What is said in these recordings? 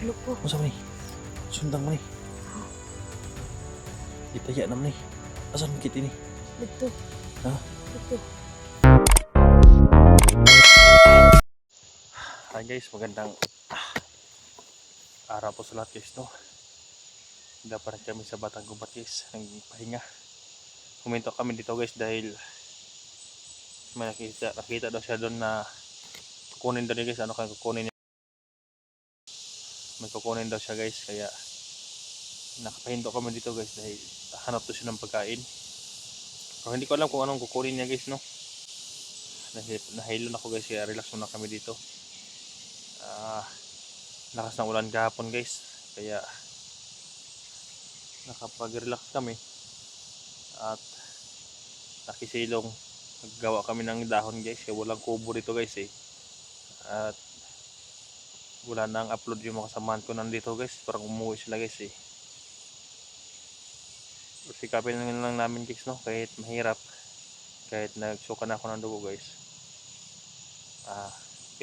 Hadlok ko. Masa man ni? Sundang man ni. Itaya naman ni. Asan kit ini? Dito. Ha? Dito. Hi guys, magandang araw po sa lahat guys, no? Dapat kami sa Batang Gubat guys, nagpahinga. Huminto kami dito guys dahil may nakita daw siya doon na kukunin daw niya guys. Ano kaya kukunin niya? May kukunin daw siya guys, kaya nakapahinto kami dito guys dahil hanap to siya ng pagkain. Pero hindi ko alam kung anong kukunin niya guys, no? Nahilo na ako guys, kaya relax muna kami dito. Lakas ng ulan kahapon guys, kaya nakapag-relax kami at nakisilong. Naggawa kami ng dahon guys, kaya walang kubo dito guys eh. At wala nang upload yung mga kasamahan ko nandito guys, parang umuwi sila guys eh. Sikapin lang namin guys, no? Kahit mahirap, kahit nagsuka na ako ng dugo guys,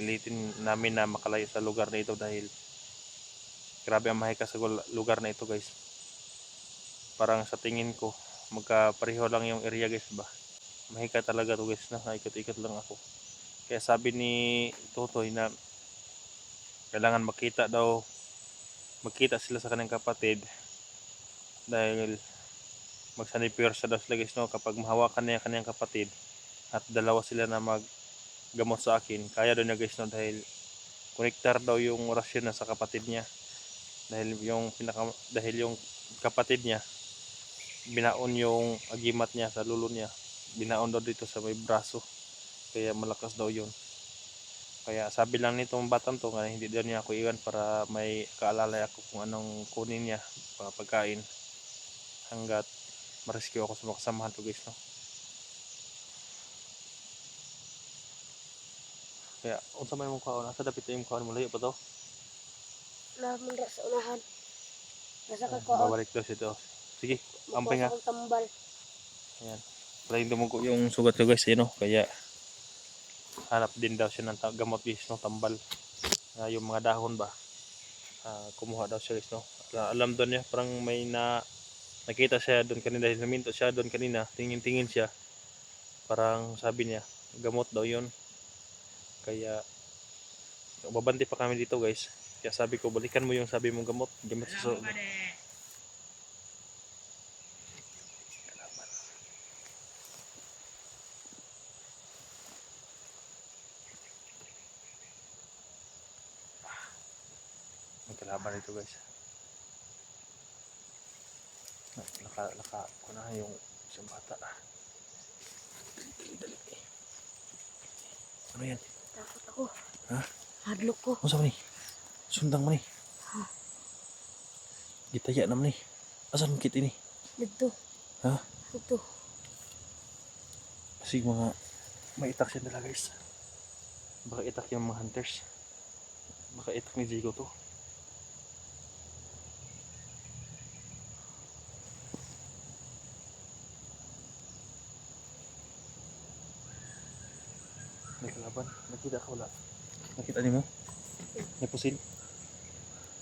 pilitin namin na makalayo sa lugar na ito dahil grabe ang mahika sa lugar na ito guys. Parang sa tingin ko magkapareho lang yung area guys ba. Mahika talaga to guys, na ikot-ikot lang ako. Kaya sabi ni Totoy na kailangan magkita sila sa kanyang kapatid dahil magsanipwersa daw sila guys, no? Kapag mahawakan niya kanyang kapatid at dalawa sila na maggamot sa akin, kaya daw niya guys, no? Dahil connector daw yung orasyon na sa kapatid niya, dahil yung kapatid niya binaon yung agimat niya sa lulo niya, binaon daw dito sa may braso, kaya malakas daw yun. Kaya sabi lang nitong batang to nga hindi daw niya ako iwan para may kaalala ako kung anong kunin niya pagkain hanggat ma-rescue ako sa mga kasamahan to guys, no? Kaya unsa man imong kaon, asa dapit imong kaon mo, layo pa to? Naman ra sa unahan. Nasa ka ko. Babalik daw siya to. Sige, amping nga. Akong tambal. Ayan. Palaing dumugo yung sugat ko guys, no? Kaya hanap din daw siya ng gamot guys, no? Tambal. Yung mga dahon ba? Kumuha daw siya guys, no? Alam doon niya, parang may nakita siya doon kanina dahil naminto siya doon kanina. Tingin-tingin siya. Parang sabi niya, gamot daw yun. Kaya babante pa kami dito guys. Kaya sabi ko, balikan mo yung sabi mong gamot sa may kalaban dito guys. Laka ko na yung isang bata. Dali. Ano yan? Takot ako. Ha? Hadlok ko. Masa man ni? Sundang man ni. Gitaya naman ni. Asan kit ini? Dito. Ha? Dito. Kasi mga may itak siya nila guys. Baka itak yung mga hunters. Baka itak ni Zico to. May kalaban. Nakita ka wala? Nakita niyo mo? May pusil.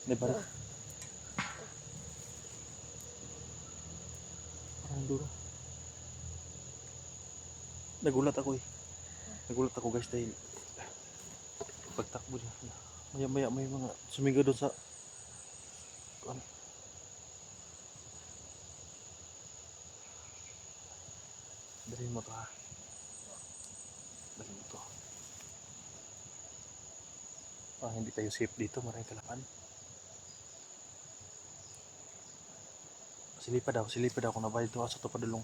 May barak. Parang duro. Nagulat ako eh. Nagulat ako guys dahil pagtakbo niya. Maya may mga sumigaw doon sa ano? Dalhin mo to ha. Dalhin mo to. Hindi tayo safe dito, maraming kalaban. Silipad ako na ba dito sa Topadulong.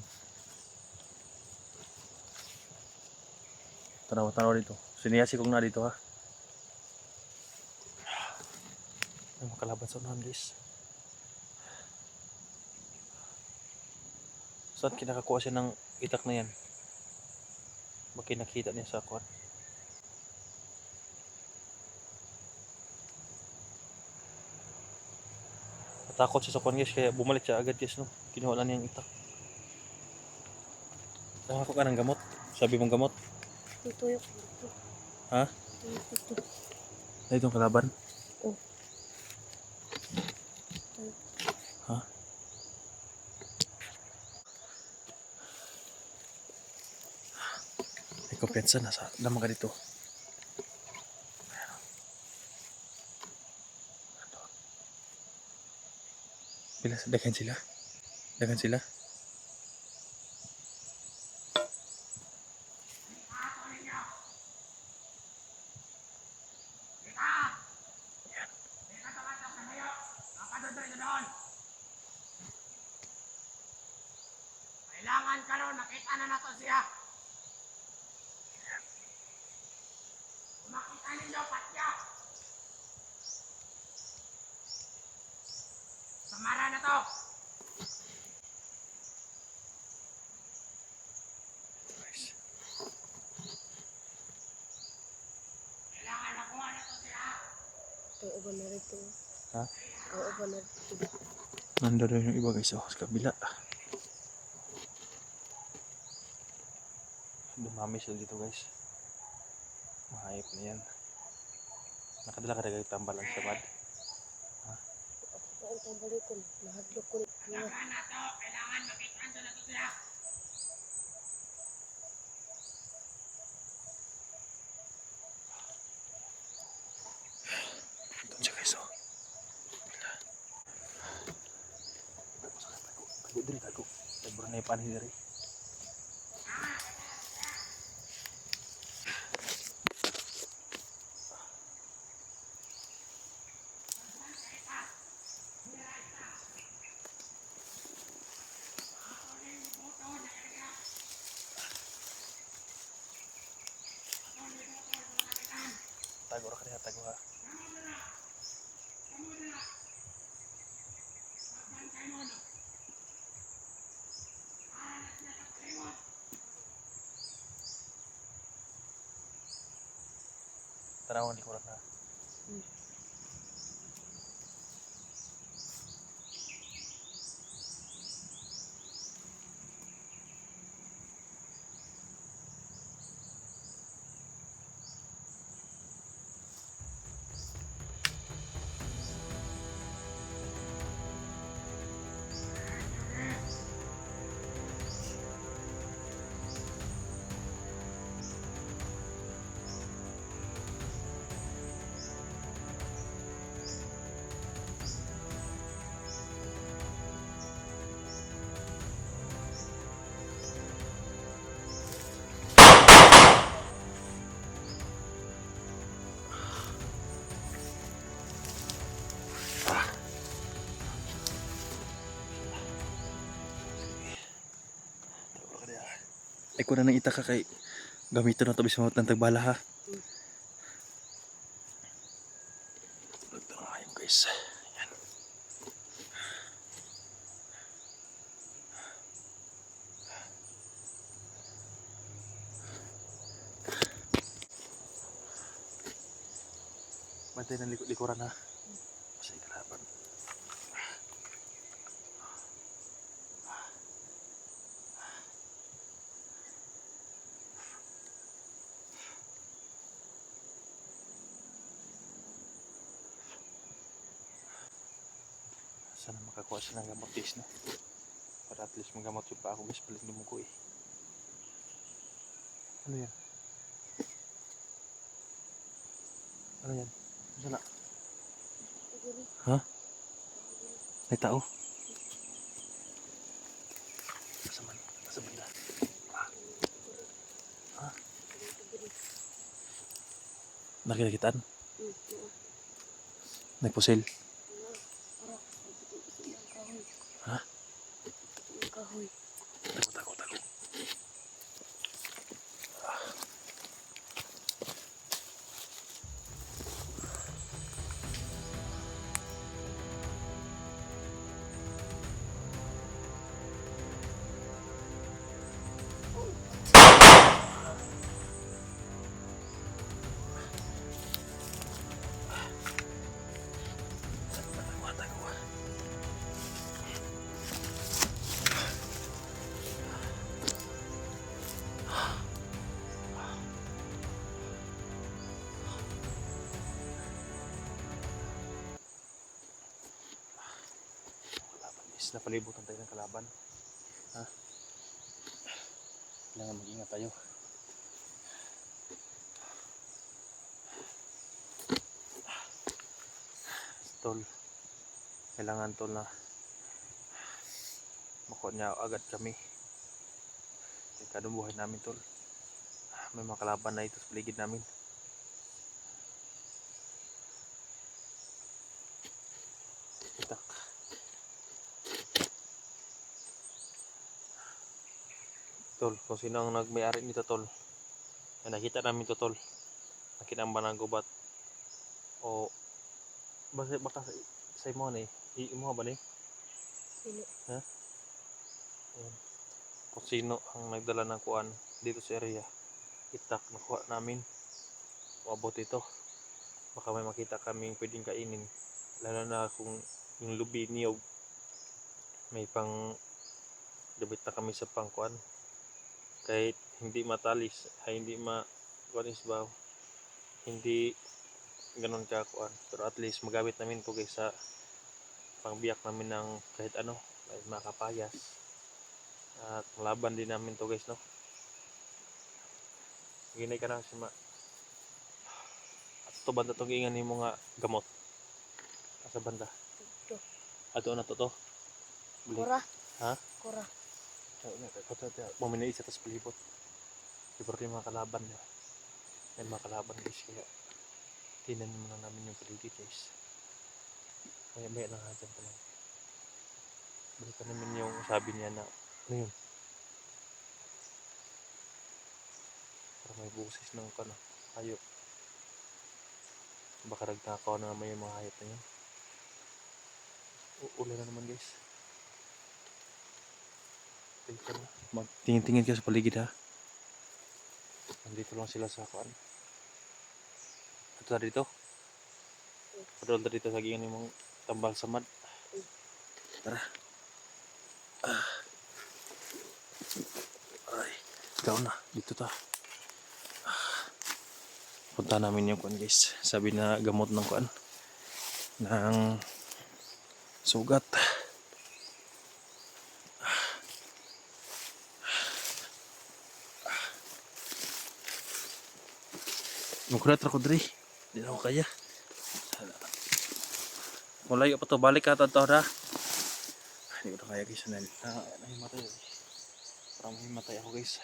Tanaw dito. Siniyasi kong na dito ha. May mga kalaban sa unahan guys. Saan kinakakuha siya ng itak na yan? Bakit nakita niya sa kuwan? Natakot siya sa kuwan guys, kaya bumalik siya agad guys, no? Kinuha lang niya yung itak. Nakako ka ng gamot? Sabi mong gamot? Tuyok. Dito. Ha? Dito. Ay, itong kalaban? Oh. Kumpiyansa na sa naman ka dito. Bilas, dagan sila. Dagan sila. Kailangan ka ron, nakita na nato siya. Kung makita ninyo, patya. Samara na to. Nice. Kailangan nakuha na to siya. Ang uban na rito. Ha? Ang uban na rito. Nandun rin yung iba guys. Oh, sa kabila. Dumami sila dito guys. Mahayop na yan. Nakadala ka rin tambalan sa bad. Ang tambalik ko. Nahadlok ko. Kailangan na to. Kailangan makita na to siya. Doon siya guys. Oh. Tago diri, tago. Tago na yung panin diri. Tago ra kaya, tago ha. Tanawan di ko na. Ay ko na nang ita ka kay gamito na to bismo ng tagbala ha. Ito na ngayon guys. Yan. Bantay ng likuran ha. Masay kalaban. Sana makakuha siya ng gamot guys no. Para at least magamot yung pa ako guys palit dumuko eh. Ano yan? Ano yan? Sana? Ha? May tao? Nasa man? Nasa banda? Ha? Nakinakitaan? Nagpusil? Ha? Kahoy. Tago. Napalibutan tayo ng kalaban. Ha? Kailangan mag-ingat tayo. tol. Kailangan tol na makuha niya agad kami. Kadong buhay namin tol. May mga kalaban na ito sa paligid namin. Itak. Tol, kung sino ang nagmayari nito tol. Ay, nakita namin to tol. Nakita ang banang gubat. O baka sa imo ni. Imo ba ni? Dili. Ha? Ayan. Kung sino ang nagdala ng kuan dito sa area. Itak nakuha namin. Uabot ito. Baka may makita kaming pwedeng kainin. Lalo na kung yung lubi niyog may pang dabit na kami sa pangkuan. Kahit hindi matalis ay hindi kuanis ba hindi ganun ka kuan, pero at least magamit namin to guys sa pangbiyak namin ng kahit ano, kahit makapayas at laban din namin to guys, no. Ginay ka na si ma at to banda tong ingan nimo nga gamot asa banda Ito. ato na to beli. Kura. Ha? Kura. Mamina isa tas palibot libre yung mga kalaban niya. May mga kalaban guys, kaya tinan muna namin yung paligid guys. Maya lang dyan pa lang. Balikan namin yung sabi niya na ano yun, para may busis ng hayop. Baka nagtakaw na naman yung mga hayop na yun. Ulan na naman guys. Magtingin-tingin ka sa paligid ha. Nandito lang sila sa kuan. Ito na dito. Padol na dito sa gingan yung tambal samad. Tara. Ay, ikaw na. Dito ta. Punta namin yung kuan guys. Sabi na gamot ng kuan. Ng sugat. Magkulat ako diri. Hindi na ako kaya. Malayo pa to. Balik ka to ha. Hindi ko na kaya guys. Nahimatay. Parang mahimatay ako guys.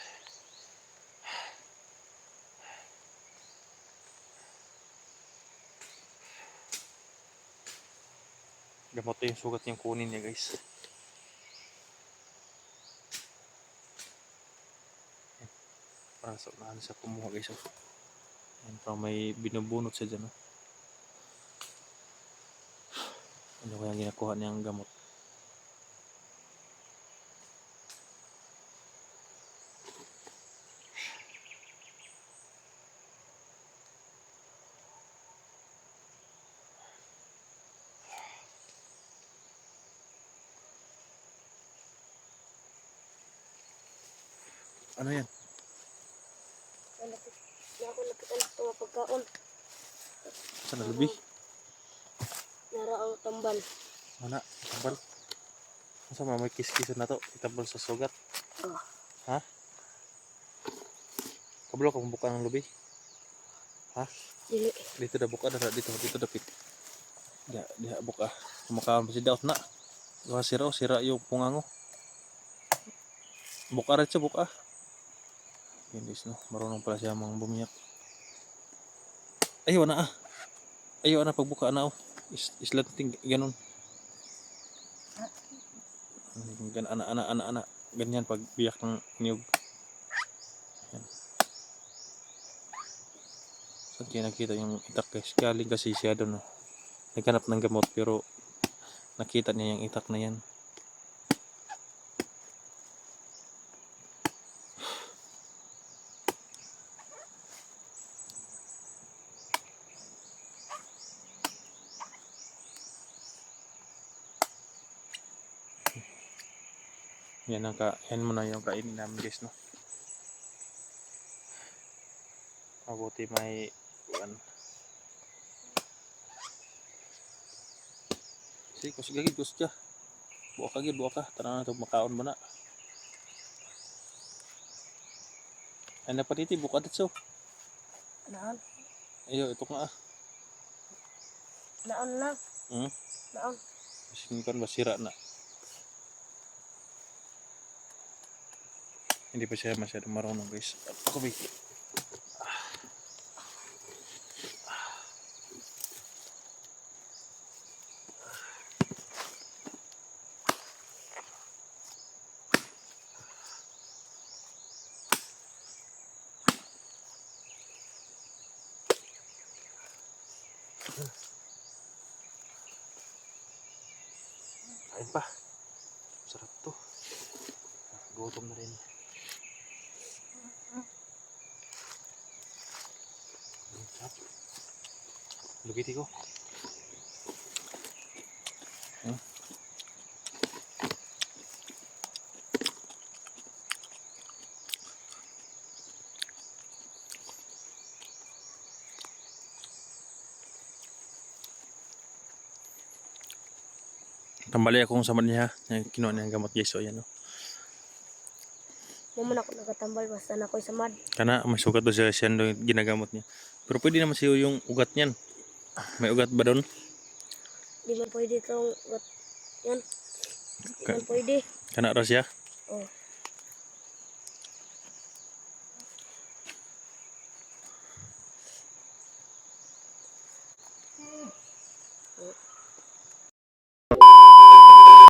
Gamot yung sugat yung kunin niya guys. Parang sa unahan sa kumuha guys. Ayan, parang may binubunot siya dyan. Ano kaya ginakuha niyang gamot? Ano yan? Ako lapitan ito nga pagkaon. Saan na lubi? Nara ang tambal. Mana? Tambal? Masa may kis-kisan na to? Itambal sa sugat? Oh. Ha? Kabalo ka buka ng lubi? Ha? Dili. Dito na buka na dito dapit. Diha buka. Kumakaon pa si Daot na. Gawa sira yung pungango. Buka rin siya buka. Hindi no, marunong pala siya mga bumiyak. Ayaw na Ayaw na pagbuka na islanting ganun. Ana. Ganyan pag biyak ng niyog. Yan. Saan kaya nakita yung itak guys? Galing kasi siya doon. Naghanap ng gamot pero nakita niya yung itak na yan. Yan muna yung kainin namin guys, no. Mabuti may sige, kusigagid kusya. Buka ka. Tara na ito, makaon mo na. Ay na pa dito, buka dito. Naan. Ayo, ito nga Naon lang. Hmm? Naon. Kasi kan basira na. Hindi pa siya masyadong marunong guys. Ako ba? Kain pa. Sarap to. Gutom na rin. Sarap. Lugiti ko. Hmm? Tambali akong sama niya. Yung kinuha niyang gamot guys. So ayan o. Mo man ako nagatambal basta na ako'y samad. Kana may sugat daw siya yung ginagamot niya. Pero pwede naman siya yung ugat niyan. May ugat ba doon? Di man pwede itong yan. Di man pwede. Kana ra siya? Oh.